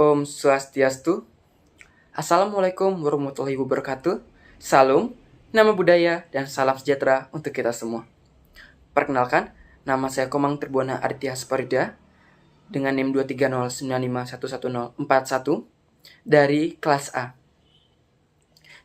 Om Swastiastu. Assalamualaikum warahmatullahi wabarakatuh. Salam, nama budaya, dan salam sejahtera untuk kita semua. Perkenalkan, nama saya Komang Tribuana Aditya Sparida dengan NIM 23095111041 dari kelas A.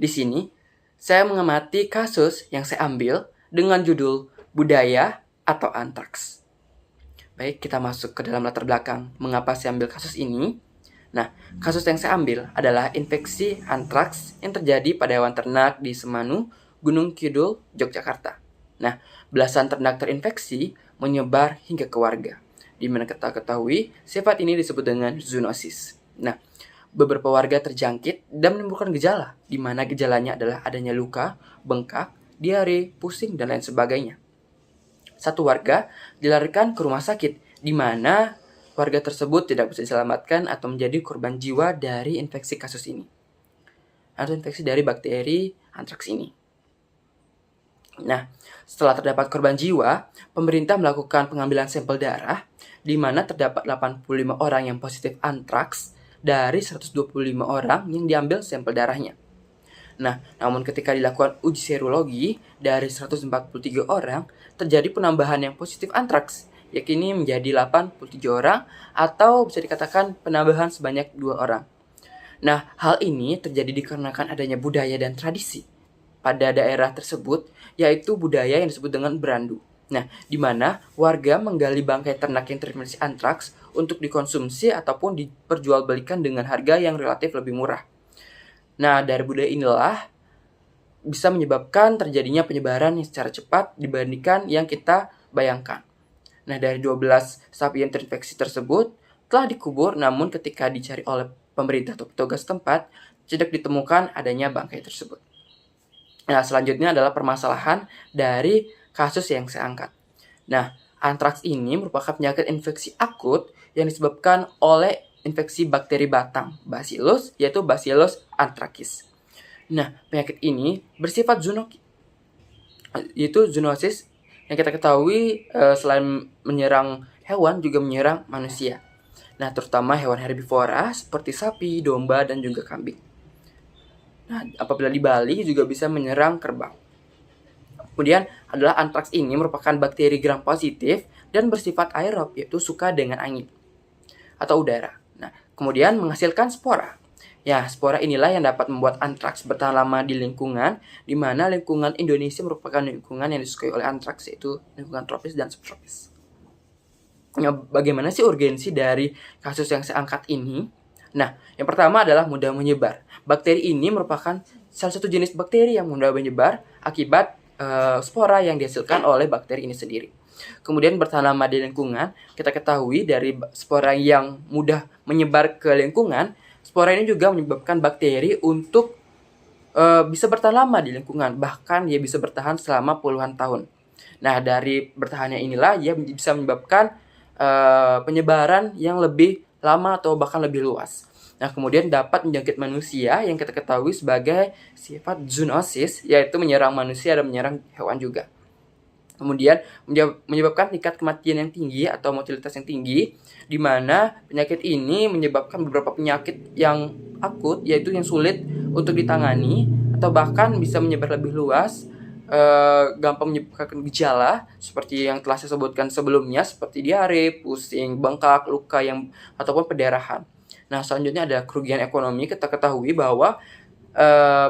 Di sini, saya mengamati kasus yang saya ambil dengan judul Budaya atau Antraks. Baik, kita masuk ke dalam latar belakang mengapa saya ambil kasus ini. Nah, kasus yang saya ambil adalah infeksi antraks yang terjadi pada hewan ternak di Semanu, Gunung Kidul, Yogyakarta. Nah, belasan ternak terinfeksi menyebar hingga ke warga. Di mana kita ketahui, sifat ini disebut dengan zoonosis. Nah, beberapa warga terjangkit dan menimbulkan gejala, di mana gejalanya adalah adanya luka, bengkak, diare, pusing, dan lain sebagainya. Satu warga dilarikan ke rumah sakit, di mana warga tersebut tidak bisa diselamatkan atau menjadi korban jiwa dari infeksi kasus ini, atau infeksi dari bakteri antraks ini. Nah, setelah terdapat korban jiwa, pemerintah melakukan pengambilan sampel darah, di mana terdapat 85 orang yang positif antraks dari 125 orang yang diambil sampel darahnya. Nah, namun ketika dilakukan uji serologi dari 143 orang, terjadi penambahan yang positif antraks, yakni menjadi 87 orang atau bisa dikatakan penambahan sebanyak 2 orang. Nah, hal ini terjadi dikarenakan adanya budaya dan tradisi pada daerah tersebut, yaitu budaya yang disebut dengan berandu. Nah, di mana warga menggali bangkai ternak yang terinfeksi antraks untuk dikonsumsi ataupun diperjualbelikan dengan harga yang relatif lebih murah. Nah, dari budaya inilah bisa menyebabkan terjadinya penyebaran yang secara cepat dibandingkan yang kita bayangkan. Nah, dari 12 sapi yang terinfeksi tersebut telah dikubur, namun ketika dicari oleh pemerintah atau petugas tempat, tidak ditemukan adanya bangkai tersebut. Nah, selanjutnya adalah permasalahan dari kasus yang saya angkat. Nah, antraks ini merupakan penyakit infeksi akut yang disebabkan oleh infeksi bakteri batang, Bacillus, yaitu Bacillus anthracis. Nah, penyakit ini bersifat zoonosis yang kita ketahui selain menyerang hewan juga menyerang manusia. Nah, terutama hewan herbivora seperti sapi, domba, dan juga kambing. Nah, apabila di Bali juga bisa menyerang kerbau. Kemudian adalah antraks ini merupakan bakteri gram positif dan bersifat aerob, yaitu suka dengan angin atau udara. Nah, kemudian menghasilkan spora. Ya, spora inilah yang dapat membuat antraks bertahan lama di lingkungan, di mana lingkungan Indonesia merupakan lingkungan yang disukai oleh antraks, yaitu lingkungan tropis dan subtropis. Nah, bagaimana sih urgensi dari kasus yang saya angkat ini? Nah, yang pertama adalah mudah menyebar. Bakteri ini merupakan salah satu jenis bakteri yang mudah menyebar akibat spora yang dihasilkan oleh bakteri ini sendiri. Kemudian bertahan lama di lingkungan, kita ketahui dari spora yang mudah menyebar ke lingkungan, spora ini juga menyebabkan bakteri untuk bisa bertahan lama di lingkungan, bahkan dia bisa bertahan selama puluhan tahun. Nah, dari bertahannya inilah dia bisa menyebabkan penyebaran yang lebih lama atau bahkan lebih luas. Nah, kemudian dapat menjangkit manusia yang kita ketahui sebagai sifat zoonosis, yaitu menyerang manusia dan menyerang hewan juga. Kemudian menyebabkan tingkat kematian yang tinggi atau mortalitas yang tinggi, di mana penyakit ini menyebabkan beberapa penyakit yang akut, yaitu yang sulit untuk ditangani atau bahkan bisa menyebar lebih luas, gampang menyebabkan gejala seperti yang telah saya sebutkan sebelumnya, seperti diare, pusing, bengkak, luka ataupun pendarahan. Nah, selanjutnya ada kerugian ekonomi. Kita ketahui bahwa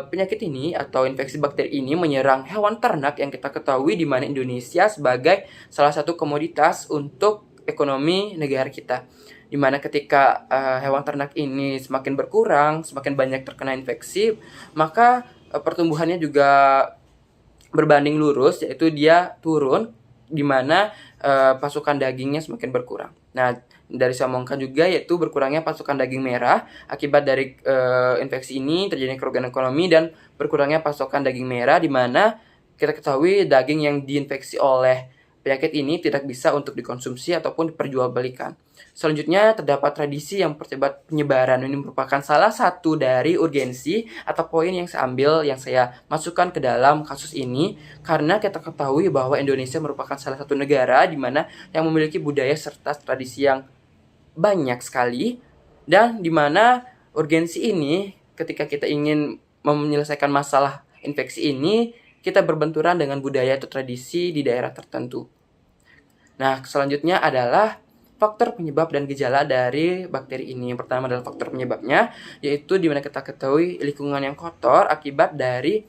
penyakit ini atau infeksi bakteri ini menyerang hewan ternak yang kita ketahui di mana Indonesia sebagai salah satu komoditas untuk ekonomi negara kita. Di mana ketika hewan ternak ini semakin berkurang, semakin banyak terkena infeksi, maka pertumbuhannya juga berbanding lurus, yaitu dia turun, di mana pasokan dagingnya semakin berkurang. Nah, dari saya omongkan juga yaitu berkurangnya pasokan daging merah akibat dari infeksi ini, terjadinya kerugian ekonomi dan berkurangnya pasokan daging merah, di mana kita ketahui daging yang diinfeksi oleh penyakit ini tidak bisa untuk dikonsumsi ataupun diperjualbelikan. Selanjutnya terdapat tradisi yang mempercepat penyebaran. Ini merupakan salah satu dari urgensi atau poin yang saya ambil, yang saya masukkan ke dalam kasus ini, karena kita ketahui bahwa Indonesia merupakan salah satu negara di mana yang memiliki budaya serta tradisi yang banyak sekali, Dan di mana urgensi ini ketika kita ingin menyelesaikan masalah infeksi ini, kita berbenturan dengan budaya atau tradisi di daerah tertentu. Nah, selanjutnya adalah faktor penyebab dan gejala dari bakteri ini. Yang pertama adalah faktor penyebabnya, yaitu di mana kita ketahui lingkungan yang kotor akibat dari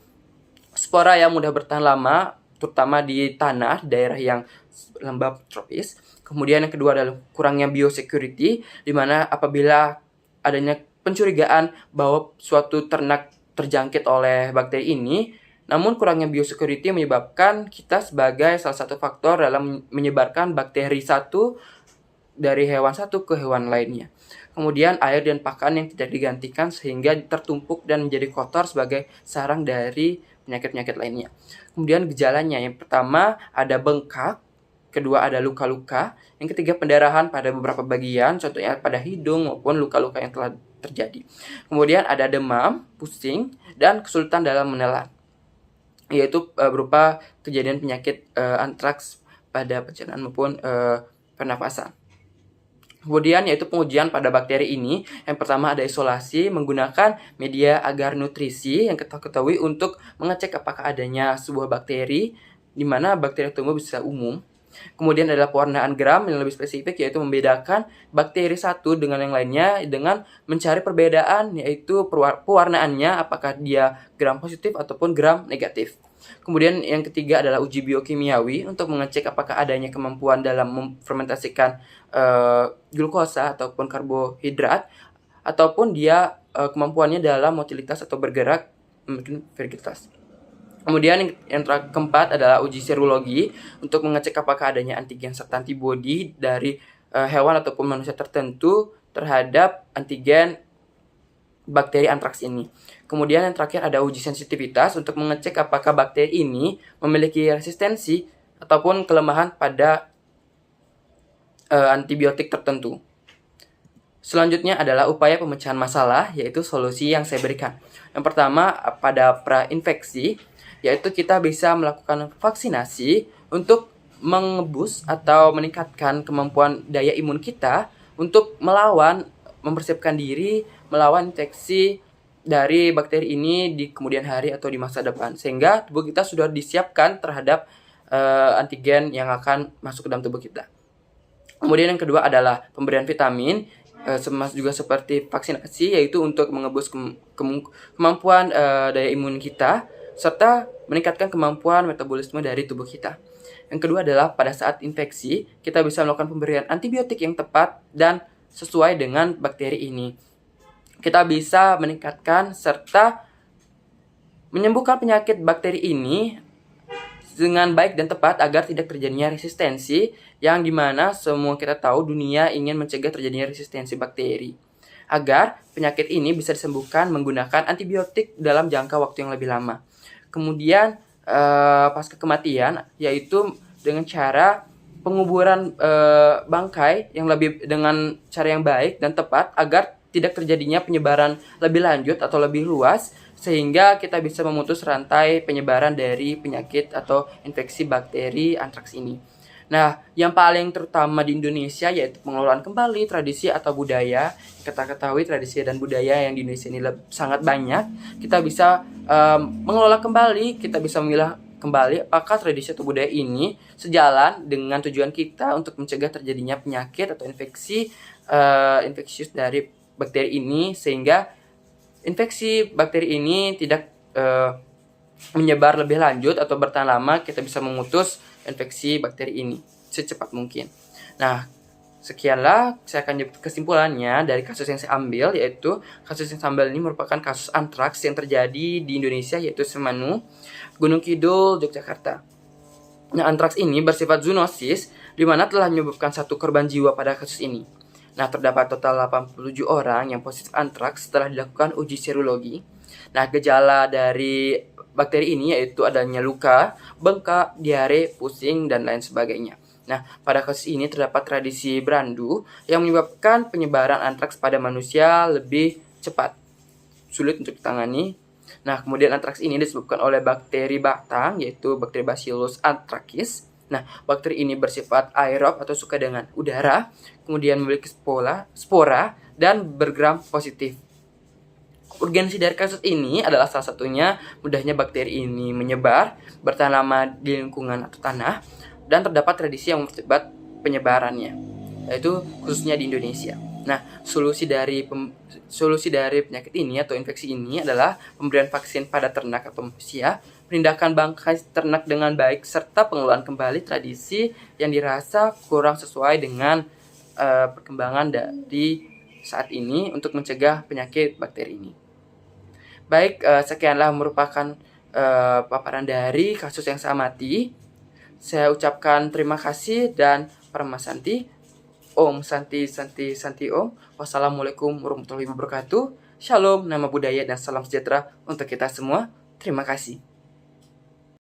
spora yang mudah bertahan lama, terutama di tanah, di daerah yang lembab tropis. Kemudian yang kedua adalah kurangnya biosecurity, di mana apabila adanya pencurigaan bahwa suatu ternak terjangkit oleh bakteri ini, namun kurangnya biosecurity menyebabkan kita sebagai salah satu faktor dalam menyebarkan bakteri satu dari hewan satu ke hewan lainnya. Kemudian air dan pakan yang tidak digantikan sehingga tertumpuk dan menjadi kotor sebagai sarang dari penyakit-penyakit lainnya. Kemudian gejalanya, yang pertama ada bengkak, kedua ada luka-luka, yang ketiga pendarahan pada beberapa bagian, contohnya pada hidung maupun luka-luka yang telah terjadi. Kemudian ada demam, pusing, dan kesulitan dalam menelan, yaitu berupa kejadian penyakit antraks pada pencernaan maupun pernapasan. Kemudian yaitu pengujian pada bakteri ini. Yang pertama ada isolasi menggunakan media agar nutrisi yang kita ketahui untuk mengecek apakah adanya sebuah bakteri, di mana bakteri tumbuh bisa umum. Kemudian adalah pewarnaan gram yang lebih spesifik, yaitu membedakan bakteri satu dengan yang lainnya dengan mencari perbedaan, yaitu pewarnaannya apakah dia gram positif ataupun gram negatif. Kemudian yang ketiga adalah uji biokimiawi untuk mengecek apakah adanya kemampuan dalam memfermentasikan glukosa ataupun karbohidrat, ataupun dia kemampuannya dalam motilitas atau bergerak mungkin vertikalitas. Kemudian yang keempat adalah uji serologi untuk mengecek apakah adanya antigen serta antibodi dari hewan ataupun manusia tertentu terhadap antigen bakteri antraks ini. Kemudian yang terakhir ada uji sensitivitas untuk mengecek apakah bakteri ini memiliki resistensi ataupun kelemahan pada antibiotik tertentu. Selanjutnya adalah upaya pemecahan masalah, yaitu solusi yang saya berikan. Yang pertama pada pra-infeksi, yaitu kita bisa melakukan vaksinasi untuk mengebus atau meningkatkan kemampuan daya imun kita untuk mempersiapkan diri melawan infeksi dari bakteri ini di kemudian hari atau di masa depan, sehingga tubuh kita sudah disiapkan terhadap antigen yang akan masuk ke dalam tubuh kita. Kemudian yang kedua adalah pemberian vitamin, juga seperti vaksinasi, yaitu untuk mengebus kemampuan daya imun kita serta meningkatkan kemampuan metabolisme dari tubuh kita. Yang kedua adalah pada saat infeksi, kita bisa melakukan pemberian antibiotik yang tepat dan sesuai dengan bakteri ini. Kita bisa meningkatkan serta menyembuhkan penyakit bakteri ini dengan baik dan tepat agar tidak terjadinya resistensi, yang dimana semua kita tahu dunia ingin mencegah terjadinya resistensi bakteri agar penyakit ini bisa disembuhkan menggunakan antibiotik dalam jangka waktu yang lebih lama. Kemudian pasca kematian, yaitu dengan cara penguburan bangkai yang dengan cara yang baik dan tepat agar tidak terjadinya penyebaran lebih lanjut atau lebih luas, sehingga kita bisa memutus rantai penyebaran dari penyakit atau infeksi bakteri antraks ini. Nah, yang paling terutama di Indonesia yaitu pengelolaan kembali tradisi atau budaya. Kita ketahui tradisi dan budaya yang di Indonesia ini sangat banyak. Kita bisa mengelola kembali, kita bisa memilah kembali apakah tradisi atau budaya ini sejalan dengan tujuan kita untuk mencegah terjadinya penyakit atau infeksius dari bakteri ini, sehingga infeksi bakteri ini tidak menyebar lebih lanjut atau bertahan lama. Kita bisa memutus infeksi bakteri ini secepat mungkin. Nah, sekianlah saya akan jawab kesimpulannya dari kasus yang saya ambil, yaitu kasus yang saya ambil ini merupakan kasus antraks yang terjadi di Indonesia, yaitu Semanu, Gunung Kidul, Yogyakarta. Nah, antraks ini bersifat zoonosis, di mana telah menyebabkan 1 korban jiwa pada kasus ini. Nah, terdapat total 87 orang yang positif antraks setelah dilakukan uji serologi. Nah, gejala dari bakteri ini yaitu adanya luka, bengkak, diare, pusing, dan lain sebagainya. Nah, pada kasus ini terdapat tradisi berandu yang menyebabkan penyebaran antraks pada manusia lebih cepat, sulit untuk ditangani. Nah, kemudian antraks ini disebabkan oleh bakteri batang, yaitu bakteri Bacillus anthracus. Nah, bakteri ini bersifat aerob atau suka dengan udara, kemudian memiliki spora dan bergram positif. Urgensi dari kasus ini adalah salah satunya mudahnya bakteri ini menyebar, bertahan lama di lingkungan atau tanah, dan terdapat tradisi yang mempercepat penyebarannya, yaitu khususnya di Indonesia. Nah, solusi dari penyakit ini atau infeksi ini adalah pemberian vaksin pada ternak atau manusia, penindakan bangkai ternak dengan baik, serta pengelolaan kembali tradisi yang dirasa kurang sesuai dengan perkembangan dari saat ini untuk mencegah penyakit bakteri ini. Baik, sekianlah merupakan paparan dari kasus yang saya amati. Saya ucapkan terima kasih dan Paramasanti. Om Santi Santi Santi Om. Wassalamualaikum warahmatullahi wabarakatuh. Shalom, nama budaya dan salam sejahtera untuk kita semua. Terima kasih.